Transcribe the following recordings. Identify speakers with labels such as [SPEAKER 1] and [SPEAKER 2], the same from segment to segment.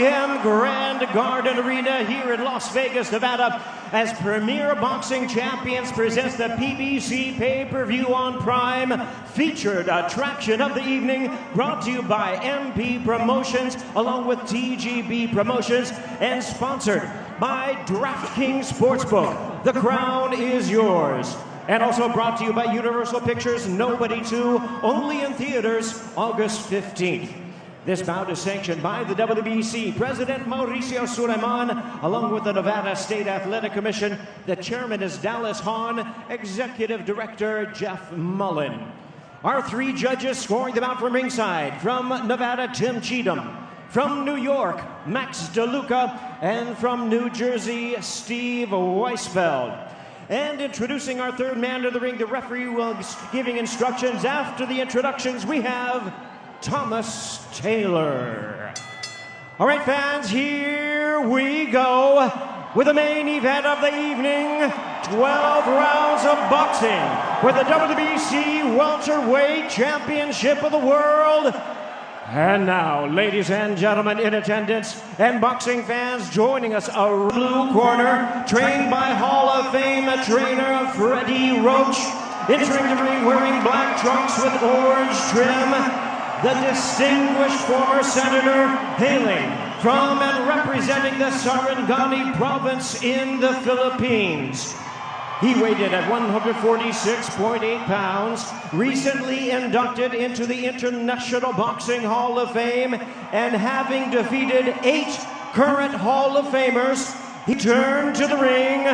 [SPEAKER 1] MGM Grand Garden Arena here in Las Vegas, Nevada, as Premier Boxing Champions presents the PBC pay-per-view on Prime, featured attraction of the evening, brought to you by MP Promotions, along with TGB Promotions, and sponsored by DraftKings Sportsbook. The crown is yours. And also brought to you by Universal Pictures, Nobody 2, only in theaters August 15th. This bout is sanctioned by the WBC President Mauricio Suleiman, along with the Nevada State Athletic Commission. The chairman is Dallas Hahn, Executive Director Jeff Mullen. Our three judges scoring the bout from ringside: from Nevada, Tim Cheatham; from New York, Max DeLuca; and from New Jersey, Steve Weisfeld. And introducing our third man to the ring, the referee will be giving instructions. After the introductions, we have Thomas Taylor. All right, fans, here we go with the main event of the evening. 12 rounds of boxing for the WBC Welterweight Championship of the World. And now, ladies and gentlemen in attendance and boxing fans joining us, a blue corner, trained by Hall of Fame trainer Freddie Roach. Entering the ring wearing black trunks with orange trim, the distinguished former senator hailing from and representing the Sarangani province in the Philippines. He weighed in at 146.8 pounds, recently inducted into the International Boxing Hall of Fame, and having defeated 8 current Hall of Famers, he turned to the ring.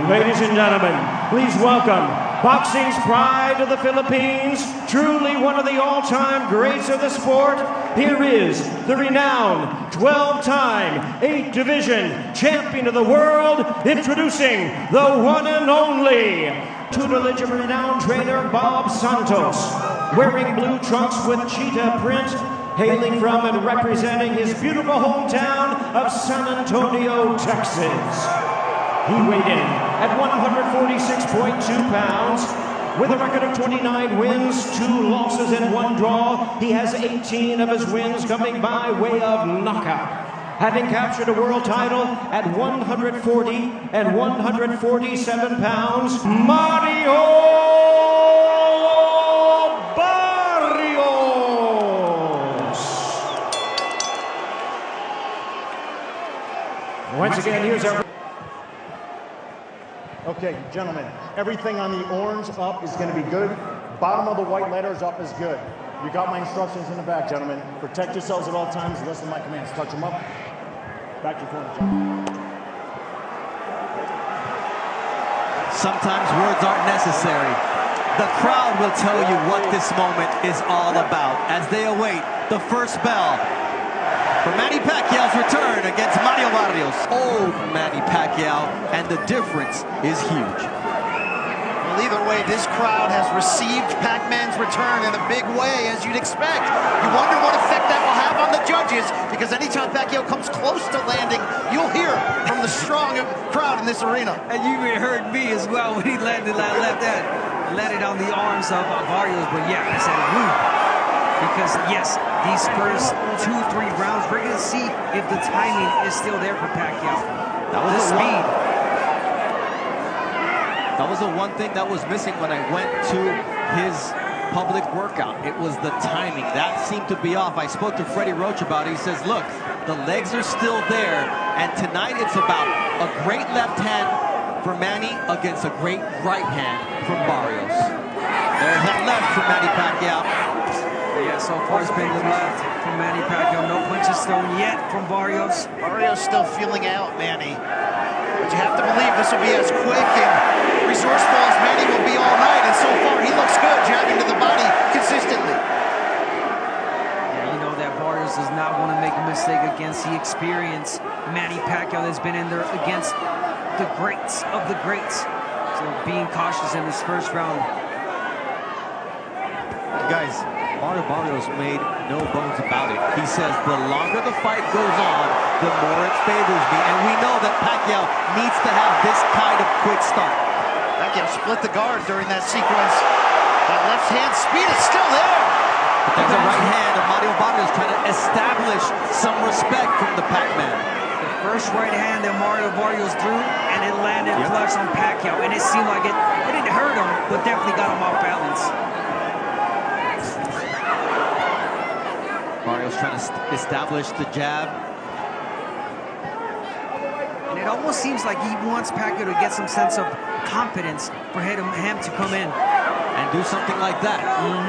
[SPEAKER 1] Ladies and gentlemen, please welcome boxing's pride of the Philippines, truly one of the all-time greats of the sport. Here is the renowned 12-time 8-division champion of the world, introducing the one and only tutelage of renowned trainer Bob Santos, wearing blue trunks with cheetah print, hailing from and representing his beautiful hometown of San Antonio, Texas. He weighed in at 146.2 pounds. With a record of 29 wins, 2 losses, and 1 draw, he has 18 of his wins coming by way of knockout. Having captured a world title at 140 and 147 pounds, Mario Barrios. Once again, here's our...
[SPEAKER 2] Okay, gentlemen, everything on the orange up is going to be good. Bottom of the white letters up is good. You got my instructions in the back, gentlemen. Protect yourselves at all times. Listen to my commands. Touch them up. Back to your corner, gentlemen.
[SPEAKER 3] Sometimes words aren't necessary. The crowd will tell you what this moment is all about as they await the first bell for Manny Pacquiao's return against Mario Barrios. Old Manny Pacquiao, and the difference is huge.
[SPEAKER 4] Well, either way, this crowd has received Pac-Man's return in a big way, as you'd expect. You wonder what effect that will have on the judges, because anytime Pacquiao comes close to landing, you'll hear from the strong crowd in this arena.
[SPEAKER 5] And you even heard me as well when he landed on the arms of Barrios. But yeah, I said woo. Because yes, these first 2-3 rounds, we're going to see if the timing is still there for Pacquiao.
[SPEAKER 3] That was
[SPEAKER 5] the speed.
[SPEAKER 3] That was the one thing that was missing when I went to his public workout. It was the timing. That seemed to be off. I spoke to Freddie Roach about it. He says, look, the legs are still there, and tonight it's about a great left hand for Manny against a great right hand from Barrios. There's that left from Manny Pacquiao.
[SPEAKER 5] Yeah, so far it's been the left from Manny Pacquiao. No punches thrown yet from Barrios.
[SPEAKER 4] Barrios still feeling out Manny. But you have to believe this will be as quick and resourceful as Manny will be all night. And so far, he looks good, jabbing to the body consistently.
[SPEAKER 5] Yeah, you know that Barrios does not want to make a mistake against the experienced Manny Pacquiao that's been in there against the greats of the greats. So being cautious in this first round.
[SPEAKER 3] Guys, Mario Barrios made no bones about it. He says the longer the fight goes on, the more it favors me. And we know that Pacquiao needs to have this kind of quick start.
[SPEAKER 4] Pacquiao split the guard during that sequence. That left hand speed is still there.
[SPEAKER 3] There's a right hand of Mario Barrios trying to establish some respect from the Pac-Man.
[SPEAKER 5] The first right hand that Mario Barrios threw, and it landed flush on Pacquiao, and it seemed like it didn't hurt him, but definitely got him off balance.
[SPEAKER 3] Barrios trying to establish the jab.
[SPEAKER 5] And it almost seems like he wants Pacquiao to get some sense of confidence for him to come in.
[SPEAKER 3] And do something like that.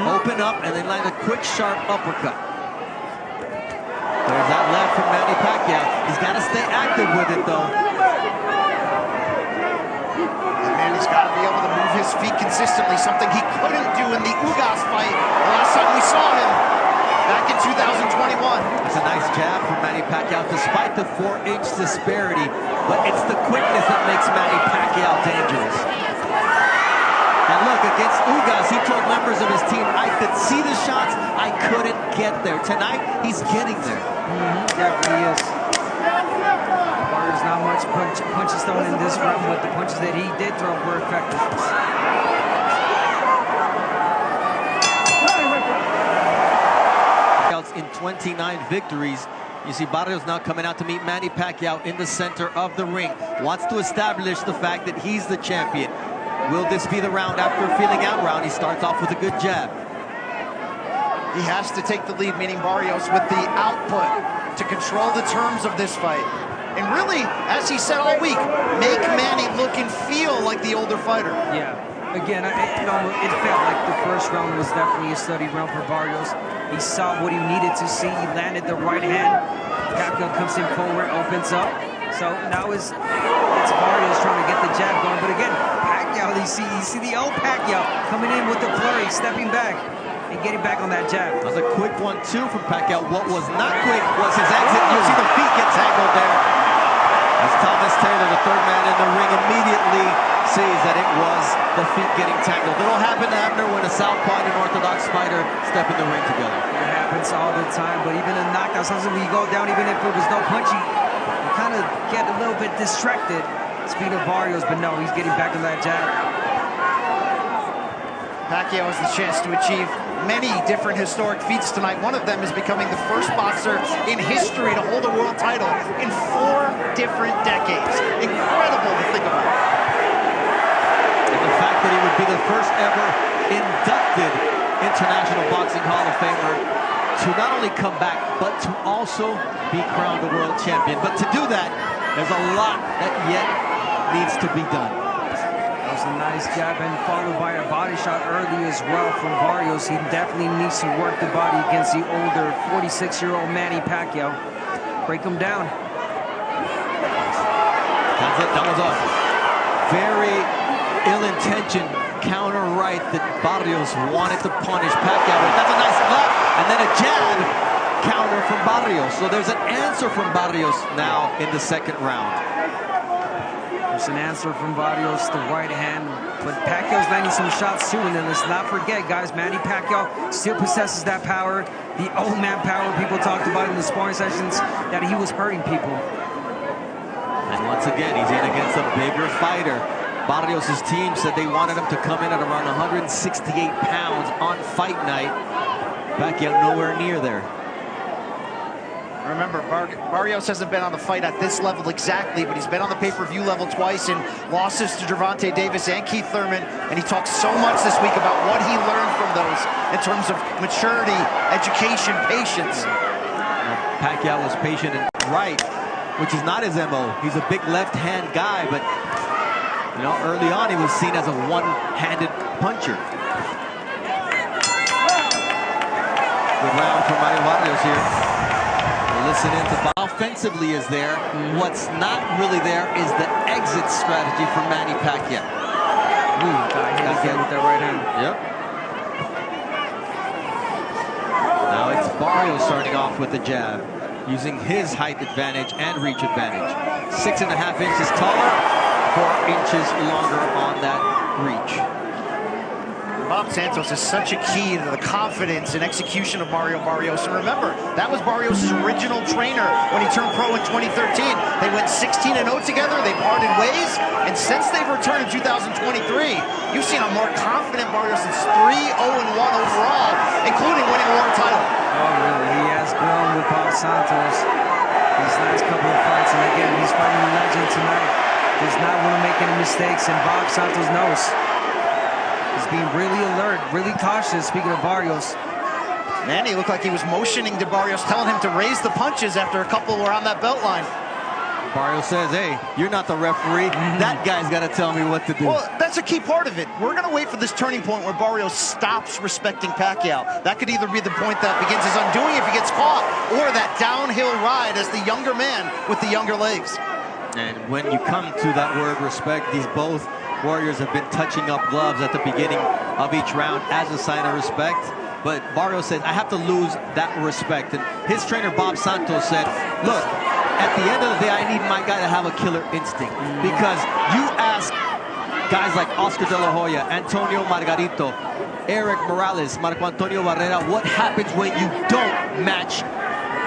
[SPEAKER 3] Open up and then land a quick, sharp uppercut. There's that left from Manny Pacquiao. He's got to stay active with it, though.
[SPEAKER 4] And Manny's got to be able to move his feet consistently, something he couldn't do in the Ugas fight the last time we saw him back in 2021.
[SPEAKER 3] That's a nice jab from Manny Pacquiao, despite the 4-inch disparity. But it's the quickness that makes Manny Pacquiao dangerous. And look, against Ugas, he told members of his team, I could see the shots, I couldn't get there. Tonight, he's getting there.
[SPEAKER 5] Definitely is. There's not much punches thrown in this round, but the punches that he did throw were effective.
[SPEAKER 3] In 29 victories. You see Barrios now coming out to meet Manny Pacquiao in the center of the ring. Wants to establish the fact that he's the champion. Will this be the round after a feeling out round? He starts off with a good jab.
[SPEAKER 4] He has to take the lead, meaning Barrios, with the output to control the terms of this fight. And really, as he said all week, make Manny look and feel like the older fighter.
[SPEAKER 5] Yeah. Again, it felt like the first round was definitely a study round for Barrios. He saw what he needed to see. He landed the right hand. Pacquiao comes in forward, opens up. So now it's Barrios trying to get the jab going. But again, Pacquiao, you see the old Pacquiao coming in with the flurry, stepping back and getting back on that jab.
[SPEAKER 3] That was a quick 1-2 from Pacquiao. What was not quick was his exit. You see the feet get tangled there. As Thomas Taylor, the third man in the ring, immediately sees that it was the feet getting tangled. It'll happen to Abner when a southpaw and an orthodox fighter step in the ring together.
[SPEAKER 5] It happens all the time, but even in knockouts, sometimes when you go down, even if it was no punch, you kind of get a little bit distracted. Speed of Barrios, but no, he's getting back on that jab.
[SPEAKER 4] Pacquiao has the chance to achieve many different historic feats tonight. One of them is becoming the first boxer in history to hold a world title in 4 different decades. Incredible to think about.
[SPEAKER 3] And the fact that he would be the first ever inducted International Boxing Hall of Famer to not only come back, but to also be crowned a world champion. But to do that, there's a lot that yet needs to be done.
[SPEAKER 5] That was a nice jab and followed by a body shot early as well from Barrios. He definitely needs to work the body against the older 46-year-old Manny Pacquiao. Break him down.
[SPEAKER 3] That was a very ill-intentioned counter right that Barrios wanted to punish Pacquiao with. That's a nice left, and then a jab counter from Barrios. So there's an answer from Barrios now in the second round.
[SPEAKER 5] There's an answer from Barrios, the right hand, but Pacquiao's landing some shots too, and then let's not forget, guys, Manny Pacquiao still possesses that power, the old man power people talked about in the sparring sessions, that he was hurting people.
[SPEAKER 3] And once again, he's in against a bigger fighter. Barrios' team said they wanted him to come in at around 168 pounds on fight night. Pacquiao nowhere near there.
[SPEAKER 4] Remember, Barrios hasn't been on the fight at this level exactly, but he's been on the pay-per-view level twice in losses to Gervonta Davis and Keith Thurman, and he talked so much this week about what he learned from those in terms of maturity, education, patience.
[SPEAKER 3] Pacquiao was patient and right, which is not his MO. He's a big left-hand guy, but you know, early on he was seen as a one-handed puncher. Good round from Mario Barrios here. Listen in to offensively is there. What's not really there is the exit strategy for Manny Pacquiao.
[SPEAKER 5] Got hit with that right hand.
[SPEAKER 3] Yep. Now it's Barrios starting off with the jab, using his height advantage and reach advantage. 6.5 inches taller, 4 inches longer on that reach.
[SPEAKER 4] Bob Santos is such a key to the confidence and execution of Mario Barrios. And remember, that was Barrios' original trainer when he turned pro in 2013. They went 16-0 together, they parted ways, and since they've returned in 2023, you've seen a more confident Barrios since 3-0-1 overall, including winning a world title.
[SPEAKER 5] Oh, really? He has grown with Bob Santos these last couple of fights, and again, he's fighting a legend tonight. Does not want to make any mistakes, and Bob Santos knows. He's being really alert, really cautious, speaking of Barrios.
[SPEAKER 4] Manny looked like he was motioning to Barrios, telling him to raise the punches after a couple were on that belt line.
[SPEAKER 3] Barrios says, hey, you're not the referee. That guy's got to tell me what to do.
[SPEAKER 4] Well, that's a key part of it. We're going to wait for this turning point where Barrios stops respecting Pacquiao. That could either be the point that begins his undoing if he gets caught, or that downhill ride as the younger man with the younger legs.
[SPEAKER 3] And when you come to that word respect, these both warriors have been touching up gloves at the beginning of each round as a sign of respect. But Barrios said, I have to lose that respect. And his trainer, Bob Santos, said, look, at the end of the day, I need my guy to have a killer instinct. Because you ask guys like Oscar De La Hoya, Antonio Margarito, Eric Morales, Marco Antonio Barrera, what happens when you don't match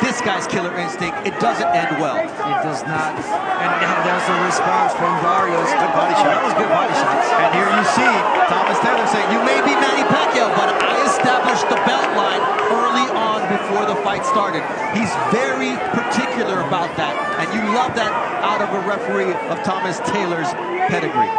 [SPEAKER 3] this guy's killer instinct? It doesn't end well.
[SPEAKER 5] It does not. And that was the response from Barrios. Good body shot. That was good body shots.
[SPEAKER 3] And here you see Thomas Taylor saying, you may be Manny Pacquiao, but I established the belt line early on before the fight started. He's very particular about that. And you love that out of a referee of Thomas Taylor's pedigree.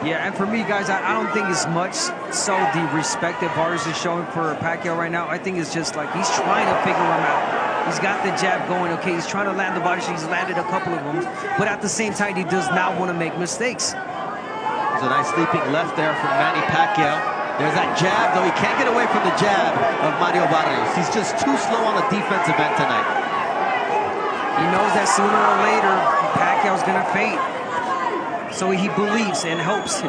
[SPEAKER 5] Yeah, and for me, guys, I don't think it's much so the respect that Barrios is showing for Pacquiao right now. I think it's just like he's trying to figure him out. He's got the jab going, okay, he's trying to land the body shot. He's landed a couple of them, but at the same time, he does not want to make mistakes.
[SPEAKER 3] There's a nice leaping left there from Manny Pacquiao. There's that jab, though he can't get away from the jab of Mario Barrios. He's just too slow on the defensive end tonight.
[SPEAKER 5] He knows that sooner or later, Pacquiao's going to fade. So he believes and hopes.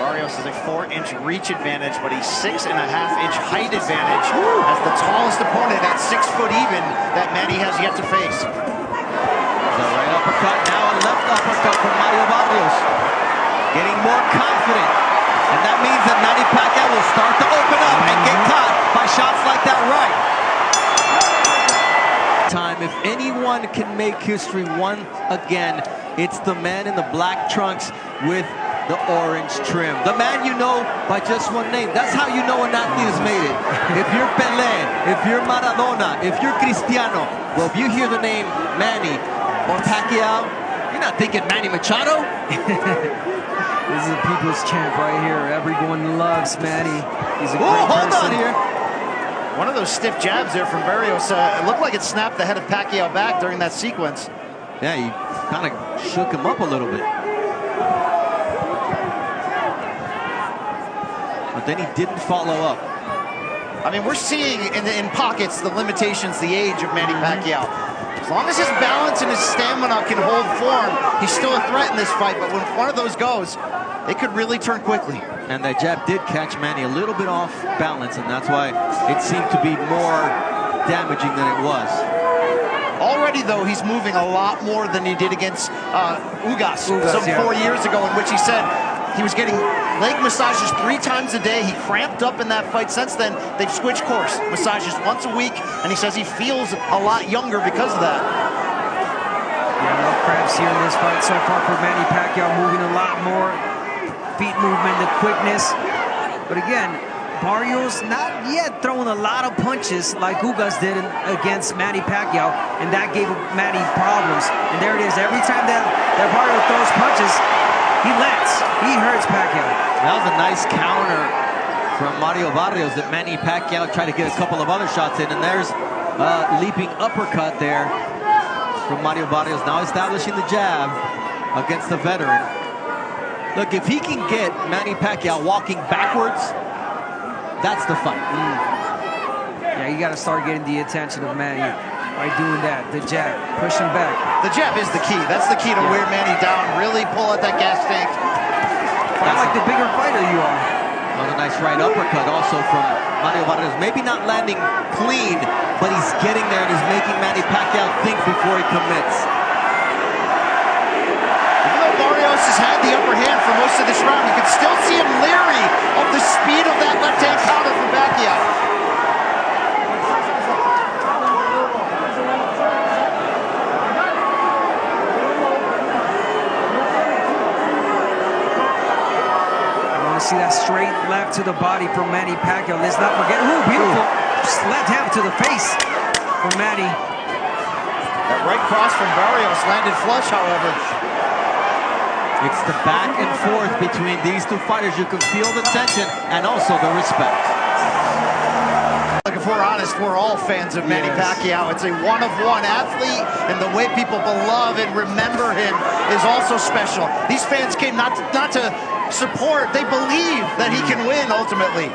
[SPEAKER 4] Barrios has a 4-inch reach advantage, but he's 6.5-inch height advantage as the tallest opponent at 6 foot even that Manny has yet to face.
[SPEAKER 3] The right uppercut, now a left uppercut from Mario Barrios. Getting more confident. And that means that Manny Pacquiao will start to open up and get caught by shots like that right. If anyone can make history once again, it's the man in the black trunks with the orange trim. The man you know by just one name. That's how you know an athlete has made it. If you're Pelé, if you're Maradona, if you're Cristiano, well, if you hear the name Manny or Pacquiao, you're not thinking Manny Machado.
[SPEAKER 5] This is a people's champ right here. Everyone loves Manny. He's a great
[SPEAKER 3] hold
[SPEAKER 5] person.
[SPEAKER 3] on here.
[SPEAKER 4] One of those stiff jabs there from Barrios. It looked like it snapped the head of Pacquiao back during that sequence.
[SPEAKER 3] Yeah, he kind of shook him up a little bit. But then he didn't follow up.
[SPEAKER 4] I mean, we're seeing in pockets the limitations, the age of Manny Pacquiao. As long as his balance and his stamina can hold form, he's still a threat in this fight. But when one of those goes, it could really turn quickly.
[SPEAKER 3] And that jab did catch Manny a little bit off balance, and that's why it seemed to be more damaging than it was.
[SPEAKER 4] Already, though, he's moving a lot more than he did against Ugas some 4 years ago, in which he said he was getting leg massages 3 times a day. He cramped up in that fight. Since then, they've switched course. Massages once a week, and he says he feels a lot younger because of that.
[SPEAKER 5] Yeah, no cramps here in this fight so far for Manny Pacquiao, moving a lot more. Feet movement, the quickness. But again, Barrios not yet throwing a lot of punches like Ugas did against Manny Pacquiao, and that gave Manny problems. And there it is. Every time that Barrios throws punches, he lands. He hurts Pacquiao.
[SPEAKER 3] That was a nice counter from Mario Barrios that Manny Pacquiao tried to get a couple of other shots in, and there's a leaping uppercut there from Mario Barrios, now establishing the jab against the veteran. Look, if he can get Manny Pacquiao walking backwards, that's the fight.
[SPEAKER 5] Yeah, you got to start getting the attention of Manny by doing that. The jab, push him back.
[SPEAKER 4] The jab is the key. That's the key to wear Manny down. Really pull at that gas tank.
[SPEAKER 5] Fight like the bigger fighter you are.
[SPEAKER 3] Well, a nice right uppercut also from Mario Barrios. Maybe not landing clean, but he's getting there and he's making Manny Pacquiao think before he commits.
[SPEAKER 4] Barrios has had the upper hand for most of this round. You can still see him leery of the speed
[SPEAKER 5] see that straight left to the body from Manny Pacquiao. Let's not forget, ooh, beautiful left hand to the face from Manny.
[SPEAKER 4] That right cross from Barrios landed flush, however.
[SPEAKER 3] It's the back and forth between these two fighters. You can feel the tension and also the respect.
[SPEAKER 4] Like, if we're honest, we're all fans of Manny Pacquiao. It's a one-of-one athlete, and the way people love and remember him is also special. These fans came not to support, they believe that he can win ultimately.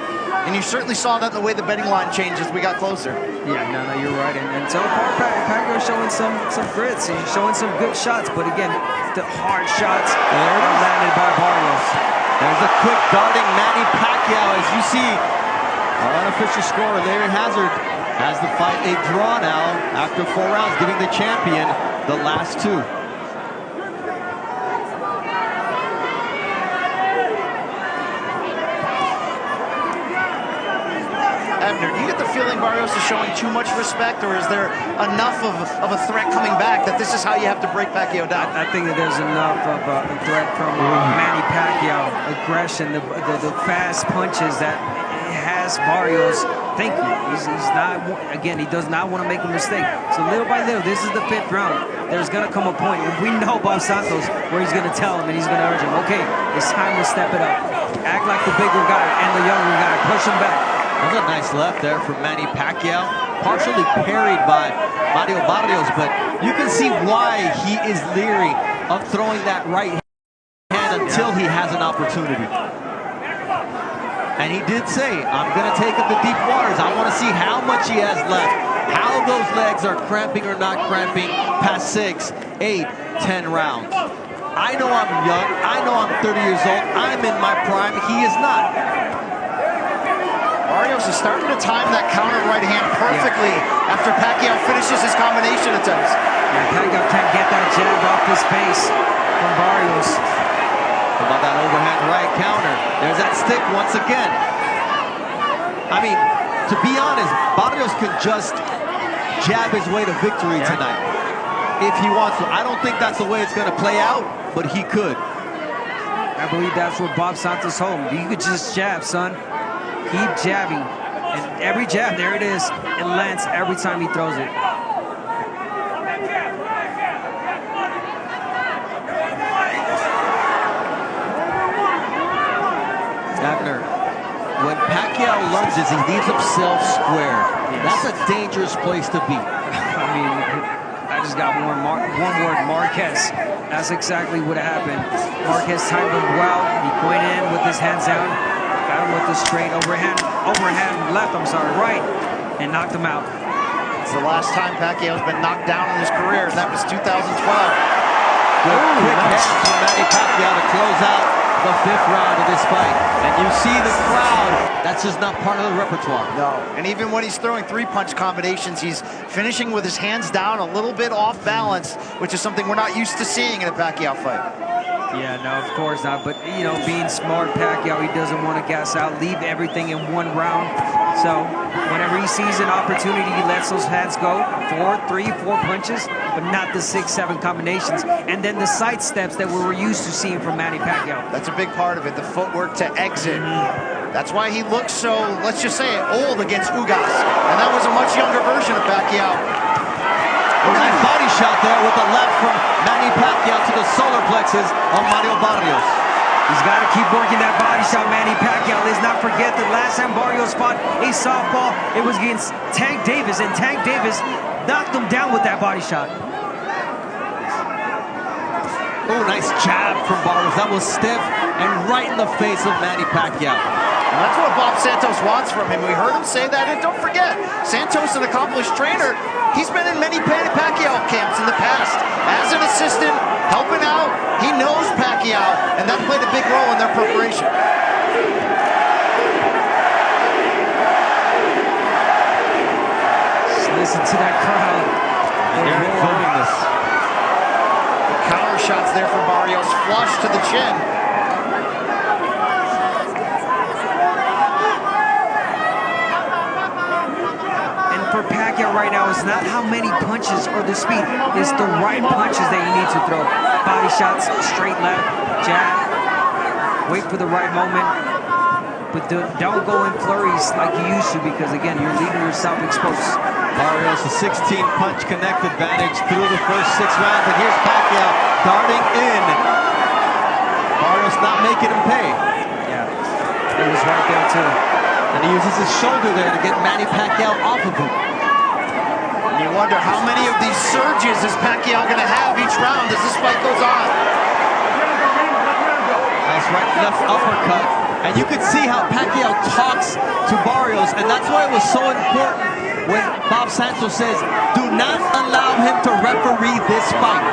[SPEAKER 4] And you certainly saw that in the way the betting line changed as we got closer.
[SPEAKER 5] Yeah, no, you're right. And so far, Pacquiao showing some grits. He's showing some good shots, but again, the hard shots are landed by Barrios.
[SPEAKER 3] There's a quick darting Manny Pacquiao. As you see, our unofficial scorer, Larry Hazard, has the fight a draw now after 4 rounds, giving the champion the last 2.
[SPEAKER 4] Abner, do you get the feeling Barrios is showing too much respect, or is there enough of a threat coming back that this is how you have to break Pacquiao down?
[SPEAKER 5] I think that there's enough of a threat from Manny Pacquiao, aggression, the fast punches that has Barrios thinking. He's not, again, he does not want to make a mistake. So little by little, this is the 5th round. There's going to come a point, we know Bob Santos, where he's going to tell him and he's going to urge him, okay, it's time to step it up. Act like the bigger guy and the younger guy. Push him back.
[SPEAKER 3] That's a nice left there from Manny Pacquiao. Partially parried by Mario Barrios, but you can see why he is leery of throwing that right hand until he has an opportunity. And he did say, I'm going to take him to deep waters. I want to see how much he has left, how those legs are cramping or not cramping past 6, 8, 10 rounds. I know I'm young. I know I'm 30 years old. I'm in my prime. He is not.
[SPEAKER 4] Barrios is starting to time that counter right hand perfectly after Pacquiao finishes his combination attempts.
[SPEAKER 5] Yeah, Pacquiao can't get that jab off his face from Barrios.
[SPEAKER 3] How about that overhand right counter? There's that stick once again. I mean, to be honest, Barrios can just jab his way to victory tonight if he wants to. I don't think that's the way it's going to play out, but he could.
[SPEAKER 5] I believe that's what Bob Santos told him. You could just jab, son. Keep jabbing. And every jab, there it is. It lands every time he throws it.
[SPEAKER 3] Abner, when Pacquiao lunges, he leaves himself square. That's a dangerous place to be.
[SPEAKER 5] I mean, I just got one word, Marquez. That's exactly what happened. Marquez timed him well. He went in with his hands down. Got him with the straight overhand left, right, and knocked him out.
[SPEAKER 4] It's the last time Pacquiao's been knocked down in his career, and that was 2012.
[SPEAKER 3] Good quick hands from Manny Pacquiao to close out the 5th round of this fight. And you see the crowd, that's just not part of the repertoire.
[SPEAKER 4] No, and even when he's throwing 3-punch combinations, he's finishing with his hands down a little bit off balance, which is something we're not used to seeing in a Pacquiao fight.
[SPEAKER 5] Yeah, no, of course not. But, you know, being smart, Pacquiao, he doesn't want to gas out, leave everything in one round. So whenever he sees an opportunity, he lets those hands go. 3, 4 punches, but not the 6, 7 combinations. And then the side steps that we were used to seeing from Manny Pacquiao.
[SPEAKER 4] That's a big part of it, the footwork to exit. That's why he looks so, let's just say it, old against Ugas. And that was a much younger version of Pacquiao.
[SPEAKER 3] Nice body shot there with the left from Manny Pacquiao to the solar plexus of Mario Barrios.
[SPEAKER 5] He's got to keep working that body shot, Manny Pacquiao. Let's not forget that last time Barrios fought a softball, it was against Tank Davis, and Tank Davis knocked him down with that body shot.
[SPEAKER 3] Oh, nice jab from Barrios. That was stiff and right in the face of Manny Pacquiao.
[SPEAKER 4] And that's what Bob Santos wants from him. We heard him say that, and don't forget, Santos, an accomplished trainer, he's been in many Pacquiao camps in the past. As an assistant, helping out, he knows Pacquiao, and that played a big role in their preparation.
[SPEAKER 5] Just listen to that crowd.
[SPEAKER 3] They're enjoying this.
[SPEAKER 4] The counter shots there from Barrios, flush to the chin.
[SPEAKER 5] For Pacquiao right now, it's not how many punches or the speed. It's the right punches that you need to throw. Body shots, straight left, jab. Wait for the right moment. but don't go in flurries like you used to, because again, you're leaving yourself exposed.
[SPEAKER 3] Barrios, a 16-punch connect advantage through the first 6 rounds, and here's Pacquiao darting in. Barrios not making him pay.
[SPEAKER 5] Yeah, it was right there too.
[SPEAKER 3] And he uses his shoulder there to get Manny Pacquiao off of him.
[SPEAKER 4] And you wonder how many of these surges is Pacquiao going to have each round as this fight goes on.
[SPEAKER 3] Nice right left uppercut. And you can see how Pacquiao talks to Barrios, and that's why it was so important when Bob Santos says, do not allow him to referee this fight.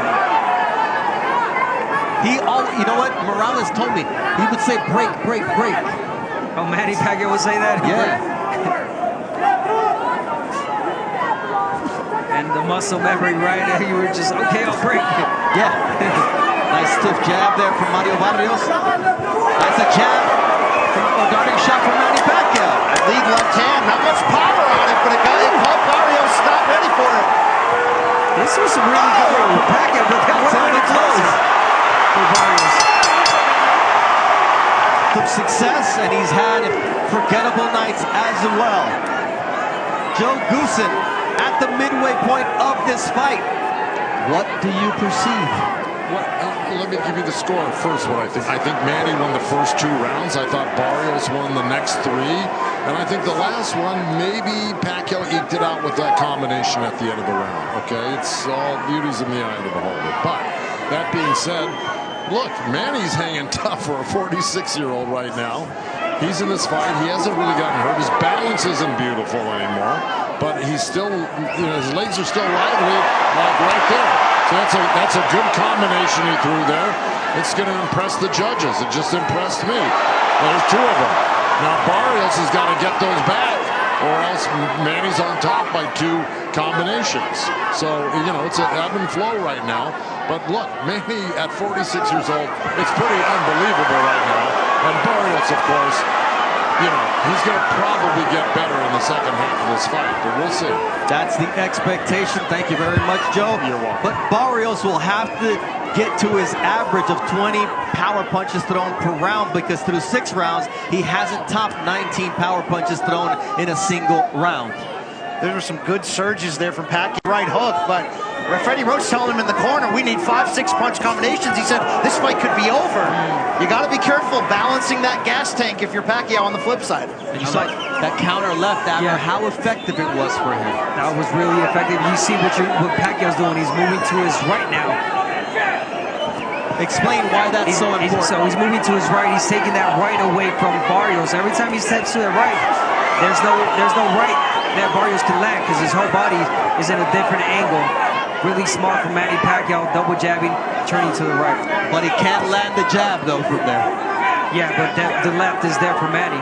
[SPEAKER 3] You know what? Morales told me, he would say break, break, break.
[SPEAKER 5] Oh, Manny Pacquiao would say that?
[SPEAKER 3] Yeah.
[SPEAKER 5] And the muscle memory, right? You were just, okay, I'll break.
[SPEAKER 3] Yeah. Nice stiff jab there from Mario Barrios. That's a jab. A darting shot from Manny Pacquiao.
[SPEAKER 4] Lead left hand, not much power on it, but it caught Barrios not ready for it.
[SPEAKER 5] This was some really good work with Pacquiao, but that was really close for Barrios.
[SPEAKER 3] Some success, and he's had forgettable nights as well. Joe Goosen at the midway point of this fight. What do you perceive?
[SPEAKER 6] Well, let me give you the score first. What I think Manny won the first 2 rounds. I thought Barrios won the next 3, and I think the last one maybe Pacquiao eked it out with that combination at the end of the round. Okay, it's all beauties in the eye of the beholder. But that being said, look, Manny's hanging tough for a 46-year-old right now. He's in this fight. He hasn't really gotten hurt. His balance isn't beautiful anymore, but he's still, his legs are still lively, like right there. So that's a good combination he threw there. It's going to impress the judges. It just impressed me. There's 2 of them. Now Barrios has got to get those back, or else Manny's on top by 2 combinations. So, it's an ebb and flow right now. But look, Manny at 46 years old, it's pretty unbelievable right now. And Barrios, of course, he's going to probably get better in the second half of this fight, but we'll see.
[SPEAKER 3] That's the expectation. Thank you very much, Joe.
[SPEAKER 6] You're welcome.
[SPEAKER 3] But Barrios will have to get to his average of 20 power punches thrown per round, because through 6 rounds, he hasn't topped 19 power punches thrown in a single round.
[SPEAKER 4] There were some good surges there from Pacquiao. Right hook, but Freddie Roach telling him in the corner, we need 5-6 punch combinations. He said, this fight could be over. You got to be careful balancing that gas tank if you're Pacquiao on the flip side.
[SPEAKER 3] And you saw that counter left, Abner, how effective it was for him.
[SPEAKER 5] That was really effective. You see what Pacquiao's doing. He's moving to his right now.
[SPEAKER 3] Explain why that's so important.
[SPEAKER 5] So he's moving to his right. He's taking that right away from Barrios. Every time he steps to the right, there's no right that Barrios can land, because his whole body is in a different angle. Really smart from Manny Pacquiao, double jabbing, turning to the right.
[SPEAKER 3] But he can't land the jab, though, from there.
[SPEAKER 5] Yeah, but the left is there for Manny.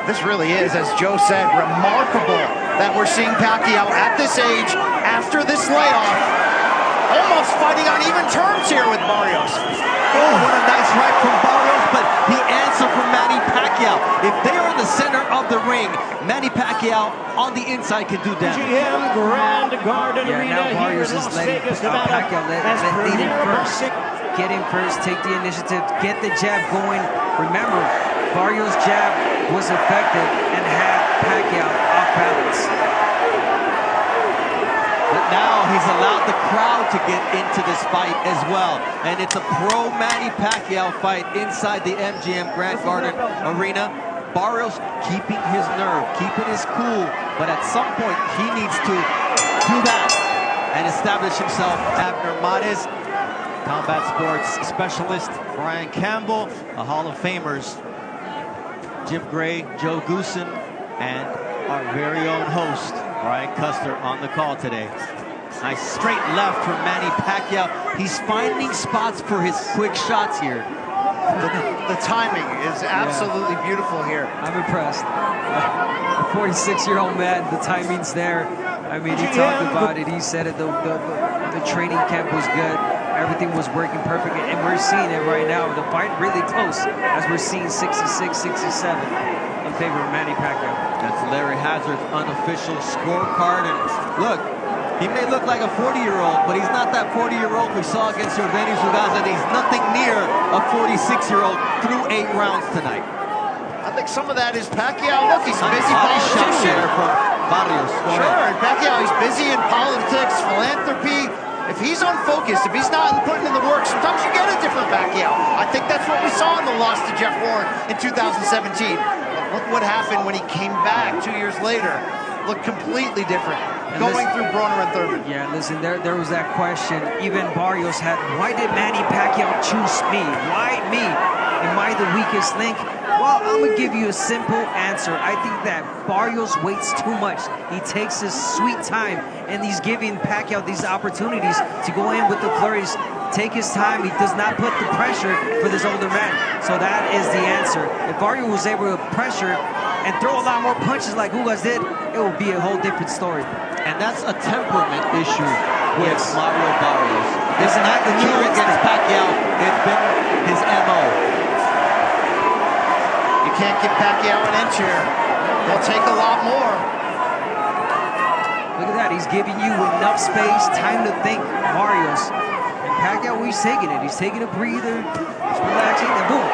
[SPEAKER 4] This really is, as Joe said, remarkable that we're seeing Pacquiao at this age, after this layoff, almost fighting on even terms here with Barrios.
[SPEAKER 3] Oh, what a nice right from Barrios, but he answered from Manny Pacquiao. If they are in the center of the ring, Manny Pacquiao on the inside can do damage.
[SPEAKER 1] GM Grand Garden Arena
[SPEAKER 5] now Barrios
[SPEAKER 1] here in
[SPEAKER 5] is
[SPEAKER 1] Las
[SPEAKER 5] letting
[SPEAKER 1] Vegas, Nevada.
[SPEAKER 5] Pacquiao lead him first. Get him first, take the initiative, get the jab going. Remember, Barrios' jab was effective and had Pacquiao off balance.
[SPEAKER 3] But now he's allowed the crowd to get into this fight as well. And it's a pro-Manny Pacquiao fight inside the MGM Grand Garden Arena. Barrios keeping his nerve, keeping his cool, but at some point he needs to do that and establish himself. Abner Mares, combat sports specialist, Brian Campbell, the Hall of Famers, Jim Gray, Joe Goosen, and our very own host, Brian Custer, on the call today. Nice straight left from Manny Pacquiao. He's finding spots for his quick shots here.
[SPEAKER 4] The timing is absolutely beautiful here.
[SPEAKER 5] I'm impressed. A 46-year-old man, the timing's there. I mean, he talked about it. He said it. The training camp was good. Everything was working perfect, and we're seeing it right now. The fight really close, as we're seeing 66-67 in favor of Manny Pacquiao.
[SPEAKER 3] That's Larry Hazard's unofficial scorecard, and look, He may look like a 40-year-old, but he's not that 40-year-old we saw against Jordanis Ugas, and he's nothing near a 46-year-old through 8 rounds tonight.
[SPEAKER 4] I think some of that is Pacquiao. Look, he's a busy politician.
[SPEAKER 3] From Barrios.
[SPEAKER 4] Sure, and Pacquiao, he's busy in politics, philanthropy. If he's unfocused, if he's not putting in the work, sometimes you get a different Pacquiao. I think that's what we saw in the loss to Jeff Warren in 2017. But look what happened when he came back 2 years later. Looked completely different. Going through Broner and Thurman.
[SPEAKER 5] Yeah, listen, there was that question. Even Barrios had, why did Manny Pacquiao choose me? Why me? Am I the weakest link? Well, I'm going to give you a simple answer. I think that Barrios waits too much. He takes his sweet time, and he's giving Pacquiao these opportunities to go in with the flurries, take his time. He does not put the pressure for this older man. So that is the answer. If Barrios was able to pressure and throw a lot more punches like Ugas did, it would be a whole different story.
[SPEAKER 3] And that's a temperament issue with Mario Barrios. It's not the here against Pacquiao. It's been his MO.
[SPEAKER 4] You can't give Pacquiao an inch here. They'll take a lot more.
[SPEAKER 5] Look at that. He's giving you enough space, time to think, Barrios. And Pacquiao, he's taking it. He's taking a breather. He's relaxing, and boom.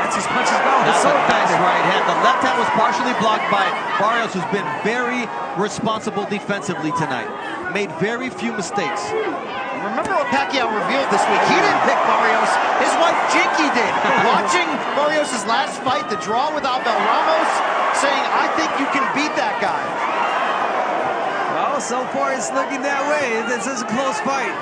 [SPEAKER 5] That's his punches go.
[SPEAKER 3] That's a nice right hand. The left hand was partially blocked by Barrios, who's been very responsible defensively tonight. Made very few mistakes.
[SPEAKER 4] Remember what Pacquiao revealed this week? He didn't pick Barrios. His wife Jinky did. Watching Barrios' last fight, the draw with Abel Ramos, saying, I think you can beat that guy.
[SPEAKER 5] Well, so far it's looking that way. This is a close fight.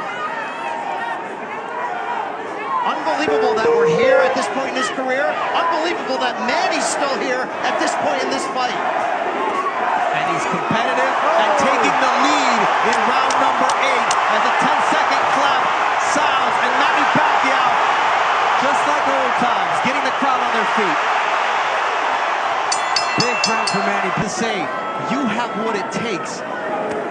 [SPEAKER 4] Unbelievable that we're here at this point in his career. Unbelievable that Manny's still here at this point in this fight.
[SPEAKER 3] And he's competitive and taking the lead in round number 8 as a 10-second clap sounds, and Manny Pacquiao, just like old times, getting the crowd on their feet.
[SPEAKER 5] Big round for Manny
[SPEAKER 3] To say, you have what it takes.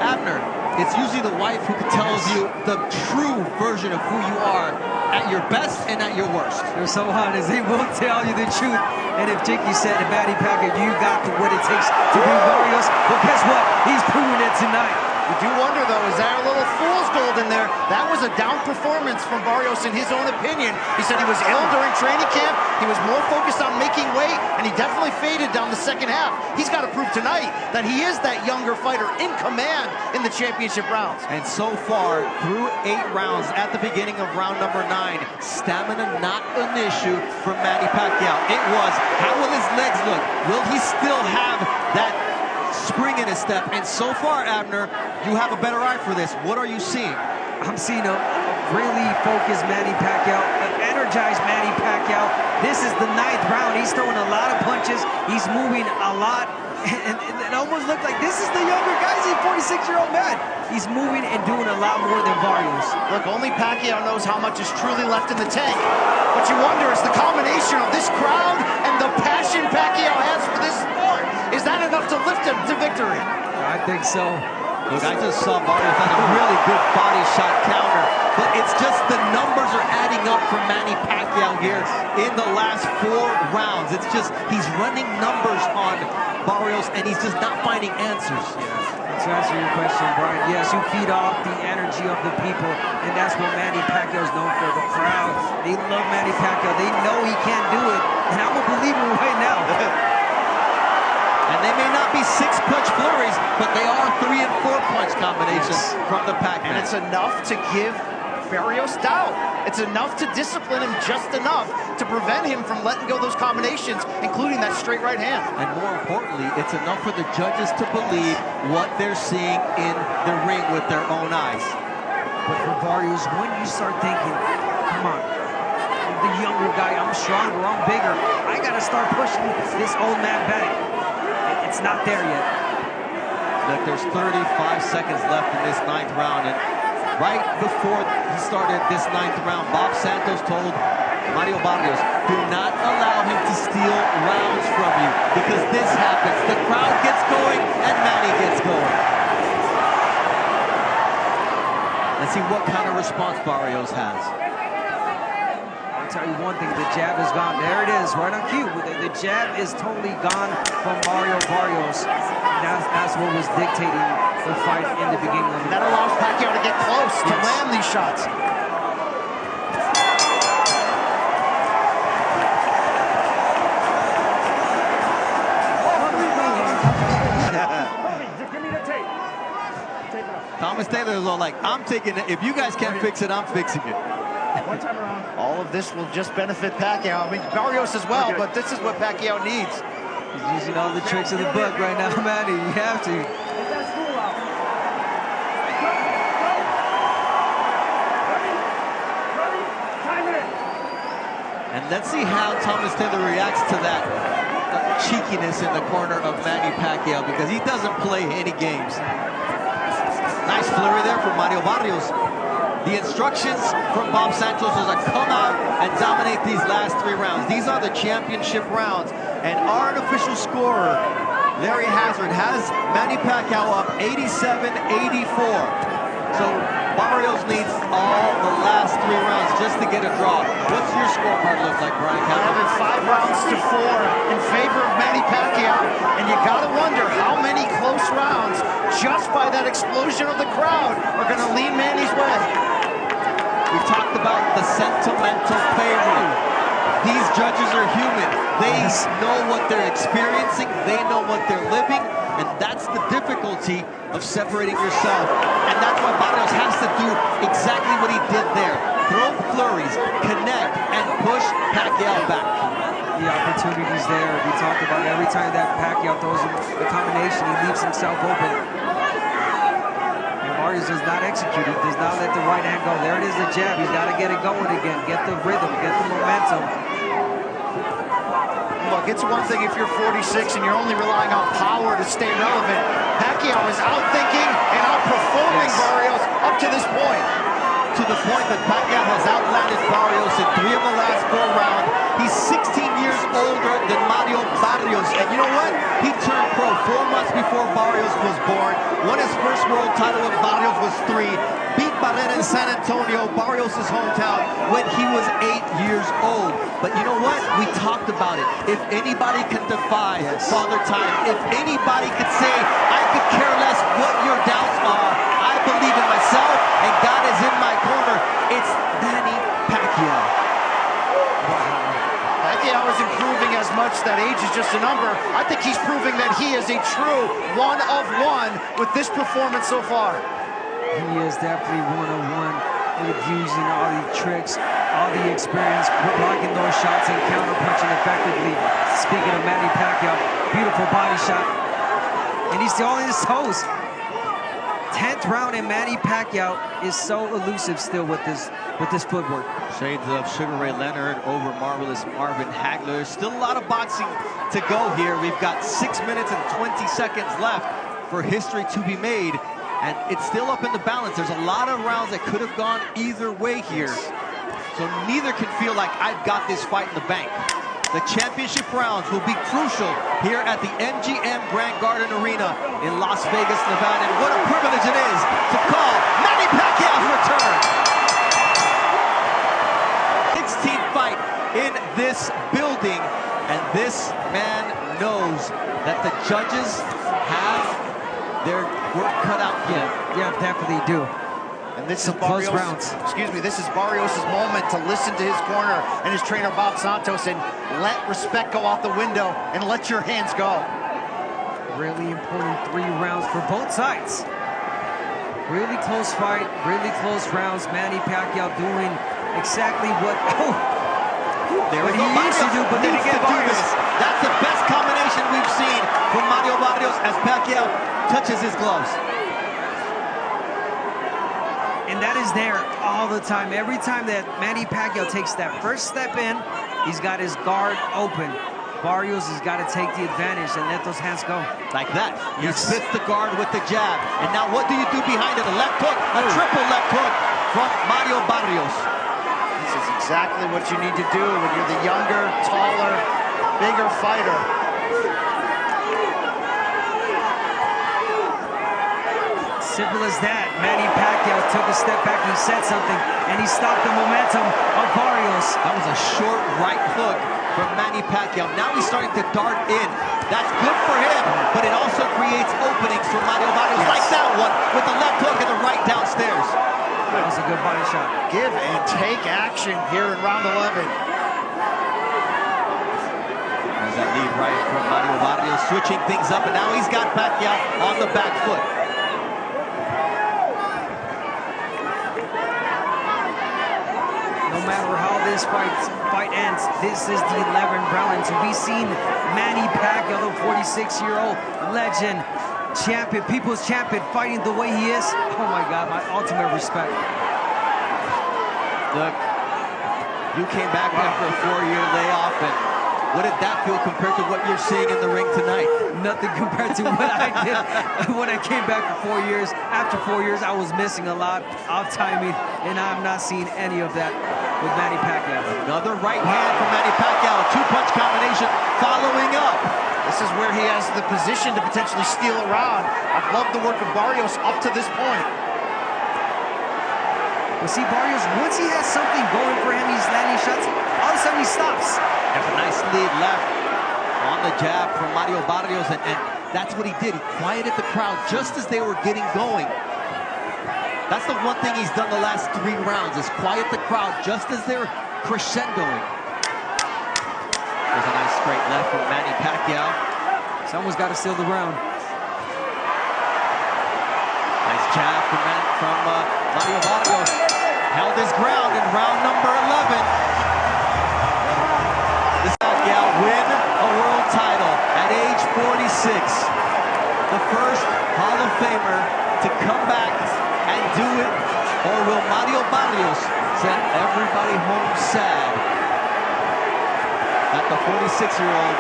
[SPEAKER 3] Abner, it's usually the wife who tells you the true version of who you are at your best and at your worst.
[SPEAKER 5] They're so honest. He will tell you the truth. And if Jinky said to Manny Pacquiao, you got what it takes to beat Barrios, well, guess what? He's proving it tonight.
[SPEAKER 4] You do wonder, though, is there a little fool's gold in there? That was a down performance from Barrios in his own opinion. He said he was ill during training camp. He was more focused on making weight, and he definitely faded down the second half. He's got to prove tonight that he is that younger fighter in command in the championship rounds.
[SPEAKER 3] And so far, through 8 rounds, at the beginning of round number 9, stamina not an issue for Manny Pacquiao. It was, how will his legs look? Will he still have that spring in his step? And so far, Abner, you have a better eye for this. What are you seeing?
[SPEAKER 5] I'm seeing a really focused Manny Pacquiao, an energized Manny Pacquiao. This is the 9th round. He's throwing a lot of punches. He's moving a lot. And it almost looked like this is the younger guy. He's a 46-year-old man. He's moving and doing a lot more than Barrios.
[SPEAKER 4] Look, only Pacquiao knows how much is truly left in the tank. What you wonder is the combination of this crowd and the passion Pacquiao has for this sport. Is that enough to lift him to victory?
[SPEAKER 5] I think so.
[SPEAKER 3] Look, I just saw Barrios had a really good body shot counter, but it's just the numbers are adding up for Manny Pacquiao here in the last 4 rounds. It's just he's running numbers on Barrios, and he's just not finding answers.
[SPEAKER 5] To answer your question, Brian, yes, you feed off the energy of the people, and that's what Manny Pacquiao is known for. The crowd, they love Manny Pacquiao. They know he can't do it, and I'm a believer right now.
[SPEAKER 3] And they may not be 6-punch flurries, but they are 3- and 4-punch combinations from the Pac-Man.
[SPEAKER 4] And it's enough to give Barrios doubt. It's enough to discipline him just enough to prevent him from letting go those combinations, including that straight right hand.
[SPEAKER 3] And more importantly, it's enough for the judges to believe what they're seeing in the ring with their own eyes.
[SPEAKER 5] But for Barrios, when you start thinking, come on, I'm the younger guy, I'm stronger, I'm bigger, I gotta start pushing this old man back. It's not there yet.
[SPEAKER 3] Look, there's 35 seconds left in this 9th round, and right before he started this 9th round, Bob Santos told Mario Barrios, do not allow him to steal rounds from you, because this happens. The crowd gets going, and Manny gets going. Let's see what kind of response Barrios has.
[SPEAKER 5] I'll tell you one thing, the jab is gone. There it is, right on cue. The jab is totally gone from Mario Barrios. That's what was dictating the fight in the beginning of it.
[SPEAKER 4] That allows Pacquiao to get close to land these shots.
[SPEAKER 3] Thomas Taylor is all like, I'm taking it. If you guys can't fix it, I'm fixing it.
[SPEAKER 2] One time around.
[SPEAKER 4] All of this will just benefit Pacquiao. I mean, Barrios as well, but this is what Pacquiao needs.
[SPEAKER 5] He's using all the tricks of the book right now, Manny. You have to.
[SPEAKER 3] And let's see how Thomas Taylor reacts to that cheekiness in the corner of Manny Pacquiao, because he doesn't play any games. Nice flurry there from Mario Barrios. The instructions from Bob Santos was to come out and dominate these last 3 rounds. These are the championship rounds. And our unofficial scorer, Larry Hazard, has Manny Pacquiao up 87-84. So Barrios needs all the last 3 rounds just to get a draw. What's your scorecard look like, Brian?
[SPEAKER 4] I have it 5 rounds to 4 in favor of Manny Pacquiao. And you gotta wonder how many close rounds, just by that explosion of the crowd, are gonna lean Manny's way.
[SPEAKER 3] We've talked about the sentimental favorite. These judges are human. They know what they're experiencing. They know what they're living. And that's the difficulty of separating yourself. And that's why Barrios has to do exactly what he did there. Throw flurries, connect, and push Pacquiao back.
[SPEAKER 5] The opportunity's there. We talked about every time that Pacquiao throws him the combination, he leaves himself open. And Barrios does not execute. He does not let the right hand go. There it is, the jab. He's got to get it going again. Get the rhythm, get the momentum.
[SPEAKER 4] Look, it's one thing if you're 46 and you're only relying on power to stay relevant. Pacquiao is outthinking and outperforming Barrios up to this point.
[SPEAKER 3] To the point that Pacquiao has outlanded Barrios in 3 of the last 4 rounds. He's 16 years older than Mario Barrios. And you know what? He turned pro 4 months before Barrios was born. Won his first world title when Barrios was 3. Beat Barrera in San Antonio, Barrios' hometown, when he was 8 years old. But you know what? We talked about it. If anybody can defy Father Time, if anybody could say, I could care less what your doubts are, I believe in myself, and God is in my corner, it's Manny Pacquiao.
[SPEAKER 4] Pacquiao is improving as much that age is just a number. I think he's proving that he is a true one-of-one with this performance so far.
[SPEAKER 5] He is definitely one-on-one with using all the tricks, all the experience, blocking those shots and counter-punching effectively. Speaking of Manny Pacquiao, beautiful body shot. And he's still on his toes. 10th round, and Manny Pacquiao is so elusive still with this footwork.
[SPEAKER 3] Shades of Sugar Ray Leonard over Marvelous Marvin Hagler. Still a lot of boxing to go here. We've got 6 minutes and 20 seconds left for history to be made. And it's still up in the balance. There's a lot of rounds that could have gone either way here. So neither can feel like I've got this fight in the bank. The championship rounds will be crucial here at the MGM Grand Garden Arena in Las Vegas, Nevada. And what a privilege it is to call Manny Pacquiao's return. 16th fight in this building. And this man knows that the judges have their work cut out for them.
[SPEAKER 5] Yeah, definitely do.
[SPEAKER 4] And this is Barrios, this is Barrios' moment to listen to his corner and his trainer Bob Santos and let respect go out the window and let your hands go.
[SPEAKER 5] Really important 3 rounds for both sides. Really close fight, really close rounds. Manny Pacquiao doing exactly what he used to do, but then again, Barrios.
[SPEAKER 3] That's the best combination we've seen from Mario Barrios as Pacquiao touches his gloves.
[SPEAKER 5] And that is there all the time. Every time that Manny Pacquiao takes that first step in, he's got his guard open. Barrios has got to take the advantage and let those hands go.
[SPEAKER 3] Like that. He spits the guard with the jab. And now what do you do behind it? A left hook, a triple left hook from Mario Barrios.
[SPEAKER 4] This is exactly what you need to do when you're the younger, taller, bigger fighter.
[SPEAKER 5] Simple as that. Manny Pacquiao took a step back, he said something, and he stopped the momentum of Barrios. Barrios.
[SPEAKER 3] That was a short right hook from Manny Pacquiao. Now he's starting to dart in. That's good for him, but it also creates openings for Mario Barrios, like that one with the left hook and the right downstairs.
[SPEAKER 5] That was a good body shot.
[SPEAKER 4] Give and take action here in round 11.
[SPEAKER 3] There's that lead right from Mario Barrios, switching things up, and now he's got Pacquiao on the back foot.
[SPEAKER 5] No matter how this fight ends, this is the 11th round. And to be seen Manny Pacquiao, the 46-year-old legend, champion, people's champion, fighting the way he is, oh my God, my ultimate respect.
[SPEAKER 3] Look, you came back after a 4-year layoff, and what did that feel compared to what you're seeing in the ring tonight?
[SPEAKER 5] Nothing compared to what I did when I came back for 4 years. After 4 years, I was missing a lot of timing, and I'm not seeing any of that with Manny Pacquiao.
[SPEAKER 3] Another right hand from Manny Pacquiao, a two-punch combination following up.
[SPEAKER 4] This is where he has the position to potentially steal a round. I've loved the work of Barrios up to this point.
[SPEAKER 5] But see, Barrios, once he has something going for him, he's landing shots, all of a sudden he stops.
[SPEAKER 3] There's a nice lead left on the jab from Mario Barrios, and that's what he did. He quieted the crowd just as they were getting going. That's the one thing he's done the last 3 rounds, is quiet the crowd just as they're crescendoing. There's a nice straight left from Manny Pacquiao.
[SPEAKER 5] Someone's got to steal the round.
[SPEAKER 3] Nice jab from Mario Barrios. Held his ground in round number 11. This Pacquiao win a world title at age 46. The first Hall of Famer to come back and do it, or will Mario Barrios send everybody home sad that the 46-year-old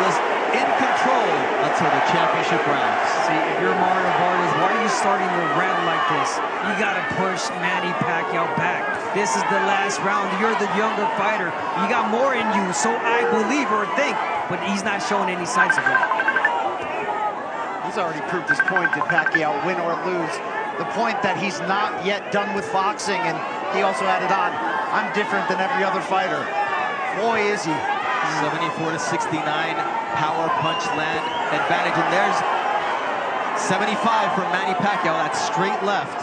[SPEAKER 3] was in control until the championship rounds?
[SPEAKER 5] See, if you're Mario Barrios, why are you starting the round like this? You gotta push Manny Pacquiao back. This is the last round. You're the younger fighter. You got more in you, so I believe or think, but he's not showing any signs of that.
[SPEAKER 4] He's already proved his point, did Pacquiao win or lose. The point that he's not yet done with boxing, and he also added on, I'm different than every other fighter. Boy, is he.
[SPEAKER 3] 74-69 power punch land advantage, and there's 75 for Manny Pacquiao. That's straight left.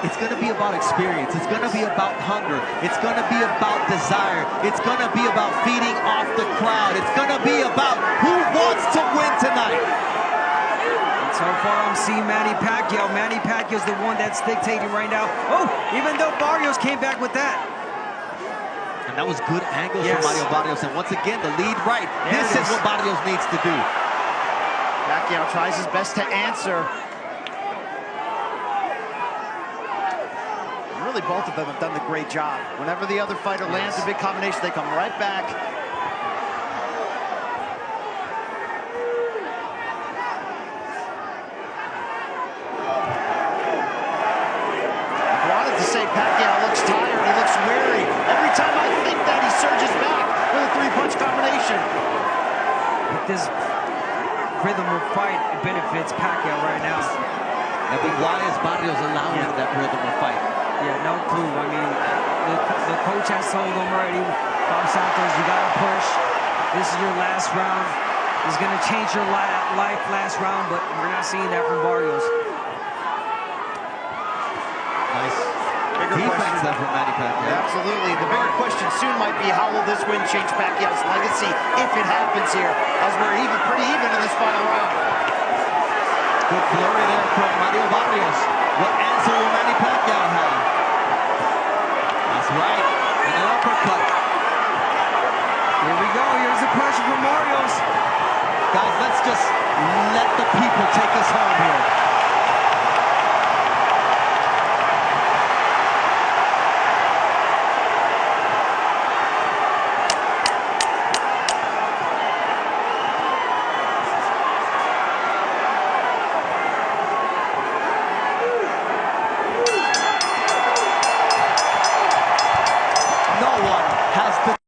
[SPEAKER 3] It's going to be about experience. It's going to be about hunger. It's going to be about desire. It's going to be about feeding off the crowd. It's going to be about who wants to win tonight.
[SPEAKER 5] And so far, I'm seeing Manny Pacquiao. Manny Pacquiao's the one that's dictating right now. Oh, even though Barrios came back with that.
[SPEAKER 3] And that was good angles from Mario Barrios. And once again, the lead right. This is what Barrios needs to do.
[SPEAKER 4] Pacquiao tries his best to answer. Really, both of them have done a great job. Whenever the other fighter lands a big combination, they come right back. I wanted to say Pacquiao looks tired, he looks weary. Every time I think that, he surges back with a 3-punch combination.
[SPEAKER 5] But this rhythm of fight benefits Pacquiao right now.
[SPEAKER 3] Yeah, but why is Barrios allowing that rhythm of fight?
[SPEAKER 5] Yeah, no clue. I mean, the coach has told him already, Bob Santos, you gotta push. This is your last round. It's gonna change your life last round, but we're not seeing that from Barrios.
[SPEAKER 3] Nice defense there from Manny Pacquiao.
[SPEAKER 4] Absolutely. The bigger question soon might be, how will this win change Pacquiao's legacy if it happens here, as we're pretty even in this final round.
[SPEAKER 3] Good flurry there from Mario Barrios. What answer will Manny Pacquiao have? That's right, and an uppercut.
[SPEAKER 5] Here we go, here's the pressure from Barrios.
[SPEAKER 3] Guys, let's just let the people take us home here.